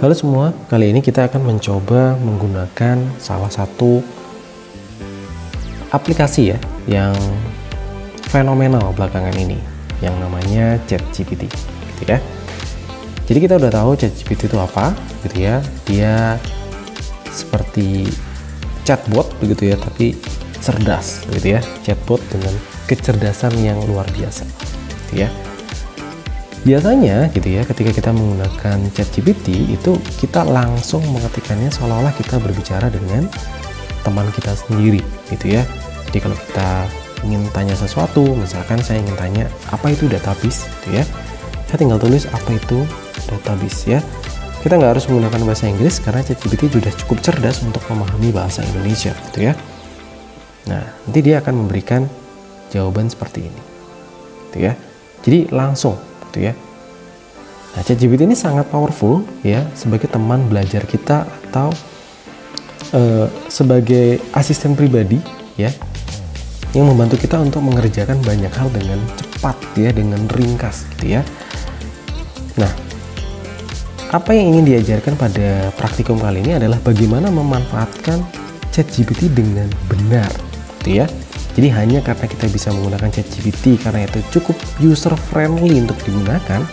Halo semua, kali ini kita akan mencoba menggunakan salah satu aplikasi ya yang fenomenal belakangan ini yang namanya ChatGPT gitu ya. Jadi kita udah tahu ChatGPT itu apa gitu ya. Dia seperti chatbot begitu ya, tapi cerdas gitu ya. Chatbot dengan kecerdasan yang luar biasa gitu ya. Biasanya gitu ya, ketika kita menggunakan ChatGPT itu kita langsung mengetikkannya seolah-olah kita berbicara dengan teman kita sendiri gitu ya. Jadi kalau kita ingin tanya sesuatu, misalkan saya ingin tanya apa itu database gitu ya, saya tinggal tulis apa itu database ya. Kita nggak harus menggunakan bahasa Inggris karena ChatGPT sudah cukup cerdas untuk memahami bahasa Indonesia gitu ya. Nah, nanti dia akan memberikan jawaban seperti ini gitu ya. Jadi langsung gitu ya. Nah, ChatGPT ini sangat powerful ya sebagai teman belajar kita atau sebagai asisten pribadi ya yang membantu kita untuk mengerjakan banyak hal dengan cepat ya, dengan ringkas gitu ya. Nah, apa yang ingin diajarkan pada praktikum kali ini adalah bagaimana memanfaatkan ChatGPT dengan benar gitu ya. Jadi hanya karena kita bisa menggunakan ChatGPT karena itu cukup user friendly untuk digunakan,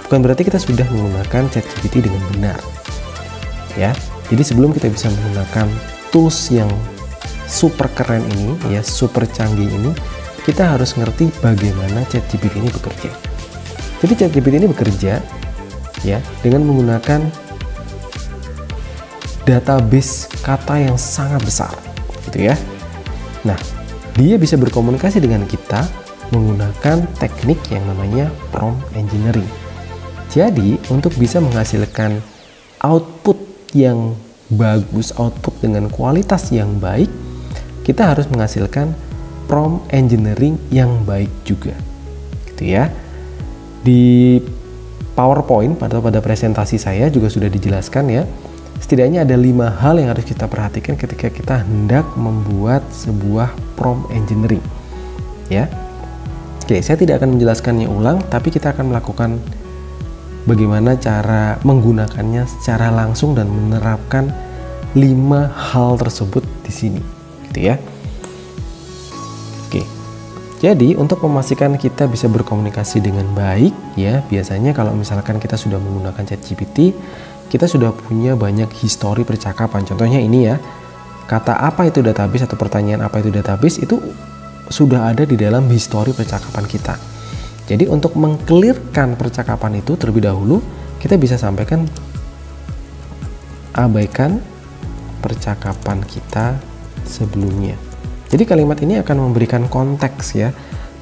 bukan berarti kita sudah menggunakan ChatGPT dengan benar. Ya. Jadi sebelum kita bisa menggunakan tools yang super keren ini ya, super canggih ini, kita harus ngerti bagaimana ChatGPT ini bekerja. Jadi ChatGPT ini bekerja ya dengan menggunakan database kata yang sangat besar gitu ya. Nah, dia bisa berkomunikasi dengan kita menggunakan teknik yang namanya prompt engineering. Jadi, untuk bisa menghasilkan output yang bagus, output dengan kualitas yang baik, kita harus menghasilkan prompt engineering yang baik juga. Gitu ya. Di PowerPoint pada presentasi saya juga sudah dijelaskan ya. Setidaknya ada 5 hal yang harus kita perhatikan ketika kita hendak membuat sebuah prompt engineering ya. Oke, saya tidak akan menjelaskannya ulang, tapi kita akan melakukan bagaimana cara menggunakannya secara langsung dan menerapkan 5 hal tersebut di sini gitu ya. Oke. Jadi untuk memastikan kita bisa berkomunikasi dengan baik ya, biasanya kalau misalkan kita sudah menggunakan ChatGPT, kita sudah punya banyak histori percakapan. Contohnya ini ya, kata apa itu database atau pertanyaan apa itu database itu sudah ada di dalam histori percakapan kita. Jadi untuk mengclearkan percakapan itu terlebih dahulu, kita bisa sampaikan abaikan percakapan kita sebelumnya. Jadi kalimat ini akan memberikan konteks ya,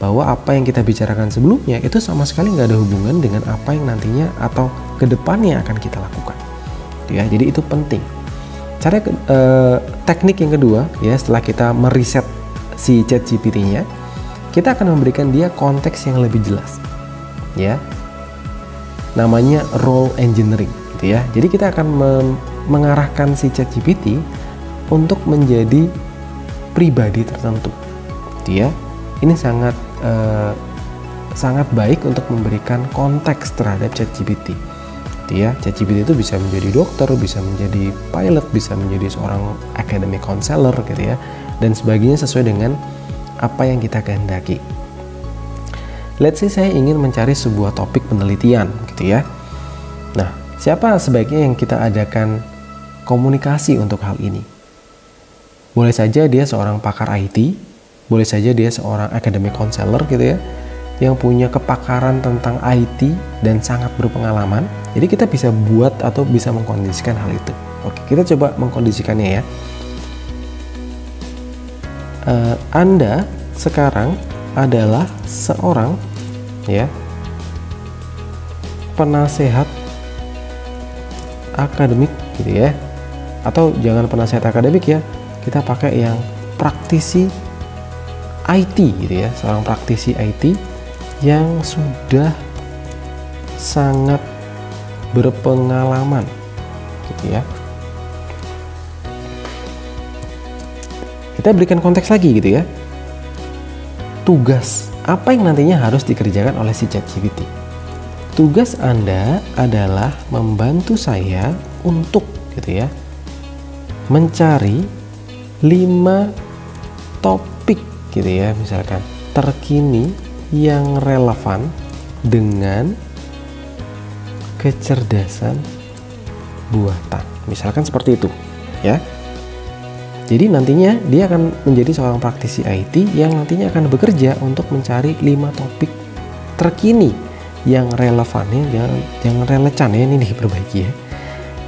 bahwa apa yang kita bicarakan sebelumnya itu sama sekali nggak ada hubungan dengan apa yang nantinya atau kedepannya akan kita lakukan ya. Jadi itu penting. Teknik yang kedua ya, setelah kita meriset si ChatGPT-nya, kita akan memberikan dia konteks yang lebih jelas ya, namanya role engineering gitu ya. Jadi kita akan mengarahkan si ChatGPT untuk menjadi pribadi tertentu gitu ya. Ini sangat baik untuk memberikan konteks terhadap ChatGPT. Ya, ChatGPT itu bisa menjadi dokter, bisa menjadi pilot, bisa menjadi seorang academic counselor gitu ya, dan sebagainya sesuai dengan apa yang kita kehendaki. Let's say saya ingin mencari sebuah topik penelitian gitu ya. Nah, siapa sebaiknya yang kita adakan komunikasi untuk hal ini? Boleh saja dia seorang pakar IT, boleh saja dia seorang academic counselor gitu ya, yang punya kepakaran tentang IT dan sangat berpengalaman. Jadi kita bisa buat atau bisa mengkondisikan hal itu. Oke, kita coba mengkondisikannya ya. Anda sekarang adalah seorang ya penasehat akademik gitu ya. Atau jangan penasehat akademik ya, kita pakai yang praktisi IT gitu ya, seorang praktisi IT yang sudah sangat berpengalaman gitu ya. Kita berikan konteks lagi gitu ya. Tugas apa yang nantinya harus dikerjakan oleh si ChatGPT? Tugas Anda adalah membantu saya untuk gitu ya mencari 5 topik gitu ya, misalkan terkini yang relevan dengan kecerdasan buatan, misalkan seperti itu ya. Jadi nantinya dia akan menjadi seorang praktisi IT yang nantinya akan bekerja untuk mencari 5 topik terkini yang relevan ya, yang relevan ya, ini diperbaiki ya,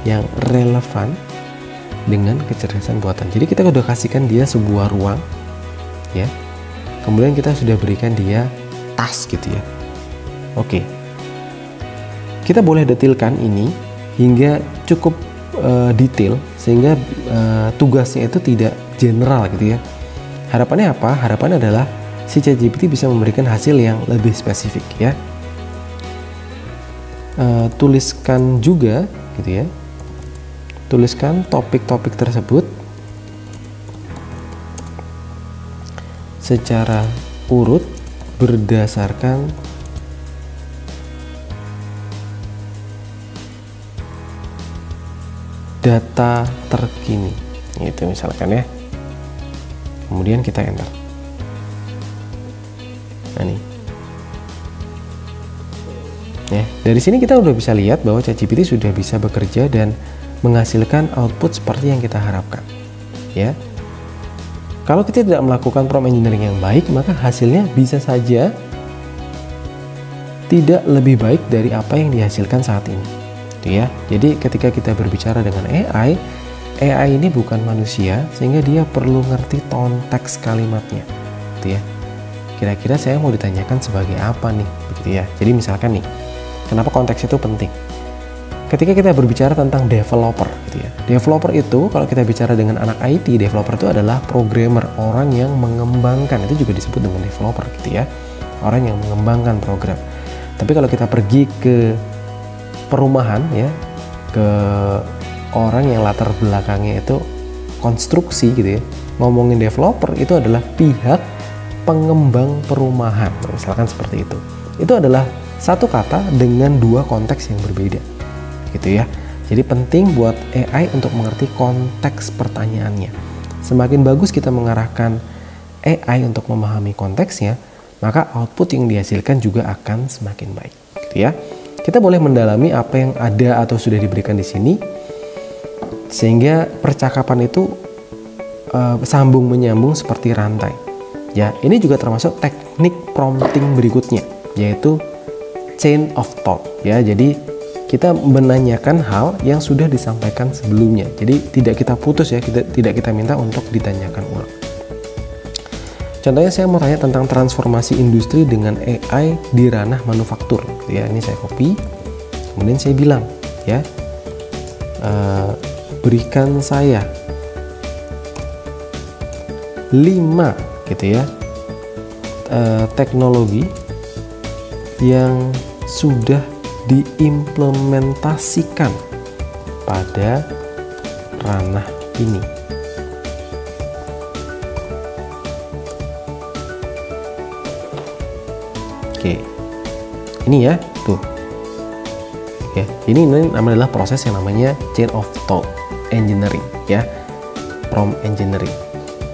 yang relevan dengan kecerdasan buatan. Jadi kita udah kasihkan dia sebuah ruang ya, kemudian kita sudah berikan dia task gitu ya. Oke, kita boleh detailkan ini hingga cukup detail sehingga tugasnya itu tidak general gitu ya. Harapannya apa? Harapannya adalah si ChatGPT bisa memberikan hasil yang lebih spesifik ya. Tuliskan juga gitu ya, tuliskan topik-topik tersebut secara urut berdasarkan data terkini gitu misalkan ya. Kemudian kita enter. Nah nih ya, dari sini kita udah bisa lihat bahwa ChatGPT sudah bisa bekerja dan menghasilkan output seperti yang kita harapkan ya. Kalau kita tidak melakukan prompt engineering yang baik, maka hasilnya bisa saja tidak lebih baik dari apa yang dihasilkan saat ini ya. Jadi ketika kita berbicara dengan AI ini bukan manusia, sehingga dia perlu ngerti konteks kalimatnya gitu ya. Kira-kira saya mau ditanyakan sebagai apa nih begitu ya. Jadi misalkan nih, kenapa konteks itu penting? Ketika kita berbicara tentang developer gitu ya, developer itu kalau kita bicara dengan anak IT, developer itu adalah programmer, orang yang mengembangkan, itu juga disebut dengan developer gitu ya, orang yang mengembangkan program. Tapi kalau kita pergi ke perumahan ya, ke orang yang latar belakangnya itu konstruksi gitu ya, ngomongin developer itu adalah pihak pengembang perumahan, misalkan seperti itu. Itu adalah satu kata dengan 2 konteks yang berbeda gitu ya. Jadi penting buat AI untuk mengerti konteks pertanyaannya. Semakin bagus kita mengarahkan AI untuk memahami konteksnya, maka output yang dihasilkan juga akan semakin baik gitu ya. Kita boleh mendalami apa yang ada atau sudah diberikan di sini, sehingga percakapan itu sambung menyambung seperti rantai. Ya, ini juga termasuk teknik prompting berikutnya, yaitu chain of thought. Ya, jadi kita menanyakan hal yang sudah disampaikan sebelumnya. Jadi tidak kita putus ya, tidak kita minta untuk ditanyakan ulang. Contohnya saya mau tanya tentang transformasi industri dengan AI di ranah manufaktur. Ya, ini saya copy, kemudian saya bilang, ya, berikan saya 5 gitu ya teknologi yang sudah diimplementasikan pada ranah ini. Oke, ini ya, tuh. Ya, ini adalah proses yang namanya chain of thought engineering, ya, prompt engineering.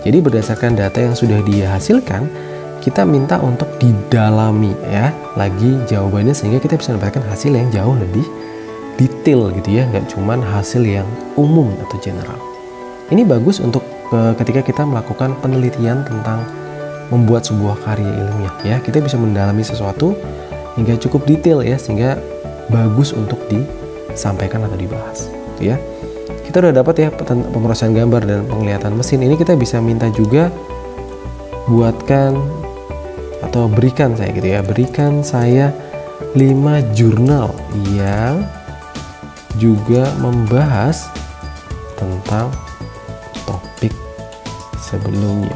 Jadi berdasarkan data yang sudah dia hasilkan, kita minta untuk didalami ya lagi jawabannya, sehingga kita bisa mendapatkan hasil yang jauh lebih detail gitu ya, nggak cuman hasil yang umum atau general. Ini bagus untuk ketika kita melakukan penelitian tentang membuat sebuah karya ilmiah ya, kita bisa mendalami sesuatu hingga cukup detail ya, sehingga bagus untuk disampaikan atau dibahas gitu ya. Kita udah dapat ya pemrosesan gambar dan penglihatan mesin. Ini kita bisa minta juga buatkan atau berikan saya gitu ya, berikan saya 5 jurnal yang juga membahas tentang topik sebelumnya.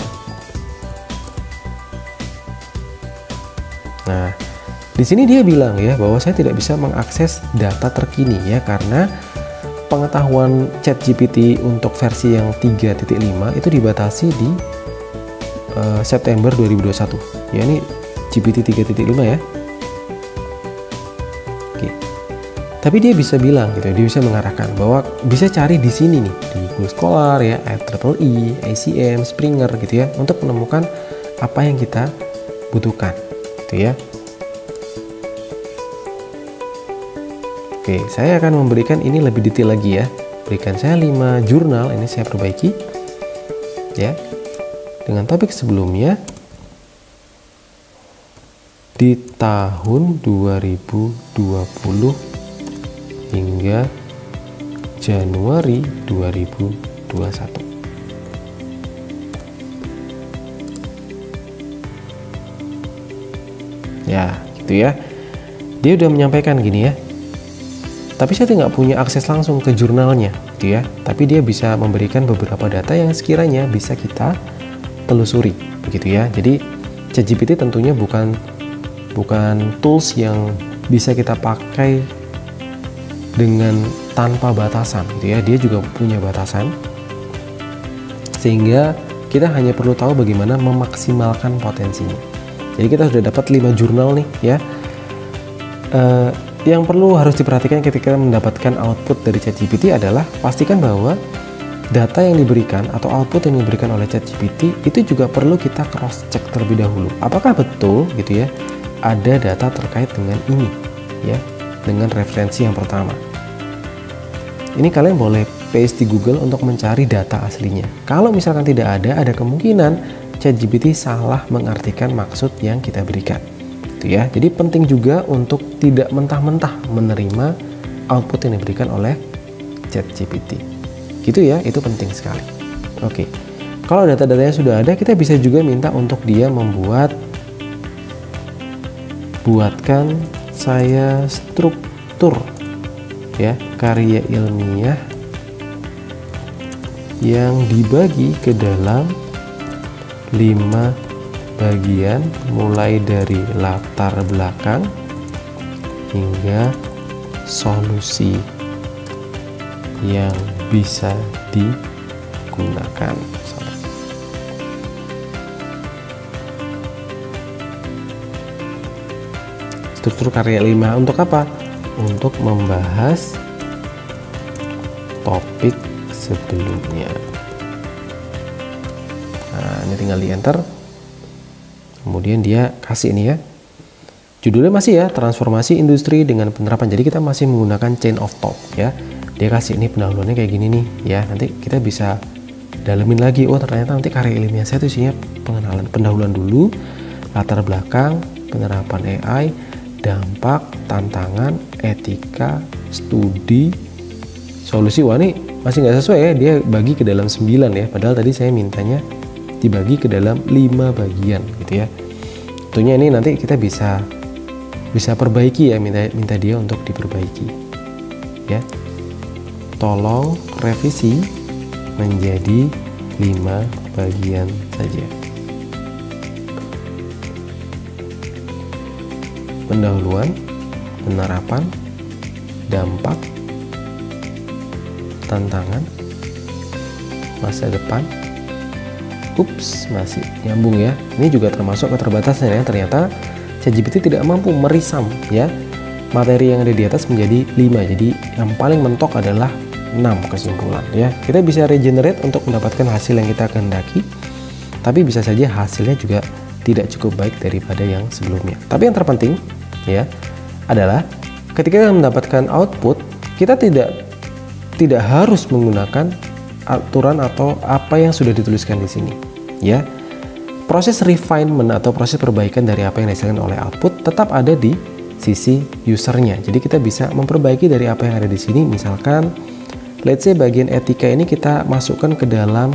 Nah, di sini dia bilang ya bahwa saya tidak bisa mengakses data terkini ya, karena pengetahuan ChatGPT untuk versi yang 3.5 itu dibatasi di September 2021. Ya, ini GPT 3.5 ya. Oke. Tapi dia bisa bilang gitu, dia bisa mengarahkan bahwa bisa cari di sini nih, di Google Scholar ya, IEEE, ACM, Springer gitu ya, untuk menemukan apa yang kita butuhkan gitu ya. Oke, saya akan memberikan ini lebih detail lagi ya. Berikan saya 5 jurnal, ini saya perbaiki ya. Dengan topik sebelumnya di tahun 2020 hingga Januari 2021. Ya, gitu ya. Dia udah menyampaikan gini ya. Tapi saya tidak punya akses langsung ke jurnalnya, gitu ya. Tapi dia bisa memberikan beberapa data yang sekiranya bisa kita telusuri, begitu ya. Jadi ChatGPT tentunya bukan tools yang bisa kita pakai dengan tanpa batasan gitu ya. Dia juga punya batasan, sehingga kita hanya perlu tahu bagaimana memaksimalkan potensinya. Jadi kita sudah dapat 5 jurnal nih ya. Yang perlu harus diperhatikan ketika mendapatkan output dari ChatGPT adalah pastikan bahwa data yang diberikan atau output yang diberikan oleh ChatGPT itu juga perlu kita cross check terlebih dahulu. Apakah betul gitu ya ada data terkait dengan ini ya, dengan referensi yang pertama. Ini kalian boleh paste di Google untuk mencari data aslinya. Kalau misalkan tidak ada kemungkinan ChatGPT salah mengartikan maksud yang kita berikan. Itu ya. Jadi penting juga untuk tidak mentah-mentah menerima output yang diberikan oleh ChatGPT. Gitu ya, itu penting sekali. Oke. Kalau data-datanya sudah ada, kita bisa juga minta untuk dia buatkan saya struktur ya karya ilmiah yang dibagi ke dalam 5 bagian, mulai dari latar belakang hingga solusi yang bisa digunakan. Struktur karya ilmiah untuk apa? Untuk membahas topik sebelumnya. Nah, ini tinggal di enter. Kemudian dia kasih ini ya. Judulnya masih ya, transformasi industri dengan penerapan. Jadi kita masih menggunakan chain of thought ya. Dia kasih ini pendahuluannya kayak gini nih ya. Nanti kita bisa dalemin lagi. Oh, ternyata nanti karya ilmiah saya itu isinya pengenalan, pendahuluan dulu, latar belakang, penerapan AI, dampak, tantangan, etika, studi, solusi. Wah, ini masih nggak sesuai ya, dia bagi ke dalam 9 ya, padahal tadi saya mintanya dibagi ke dalam 5 bagian gitu ya. Tentunya ini nanti kita bisa perbaiki ya, minta dia untuk diperbaiki ya. Tolong revisi menjadi 5 bagian saja. Pendahuluan, penerapan, dampak, tantangan, masa depan. Ups, masih nyambung ya. Ini juga termasuk keterbatasan ya. Ternyata ChatGPT tidak mampu merisam ya materi yang ada di atas menjadi 5. Jadi yang paling mentok adalah 6 kesimpulan ya. Kita bisa regenerate untuk mendapatkan hasil yang kita kehendaki, tapi bisa saja hasilnya juga tidak cukup baik daripada yang sebelumnya. Tapi yang terpenting ya adalah ketika kita mendapatkan output, kita tidak harus menggunakan aturan atau apa yang sudah dituliskan di sini ya. Proses refinement atau proses perbaikan dari apa yang dihasilkan oleh output tetap ada di sisi usernya. Jadi kita bisa memperbaiki dari apa yang ada di sini. Misalkan let's say bagian etika ini kita masukkan ke dalam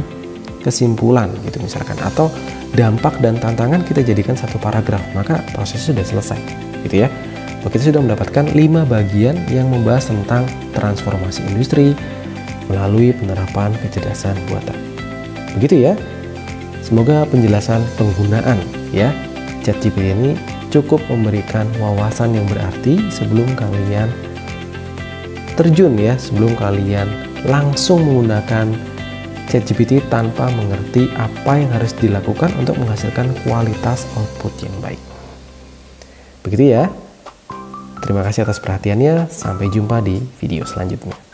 kesimpulan gitu misalkan, atau dampak dan tantangan kita jadikan satu paragraf, maka prosesnya sudah selesai gitu ya. Kita sudah mendapatkan 5 bagian yang membahas tentang transformasi industri melalui penerapan kecerdasan buatan. Begitu ya. Semoga penjelasan penggunaan ya ChatGPT ini cukup memberikan wawasan yang berarti sebelum kalian terjun ya, sebelum kalian langsung menggunakan ChatGPT tanpa mengerti apa yang harus dilakukan untuk menghasilkan kualitas output yang baik. Begitu ya. Terima kasih atas perhatiannya. Sampai jumpa di video selanjutnya.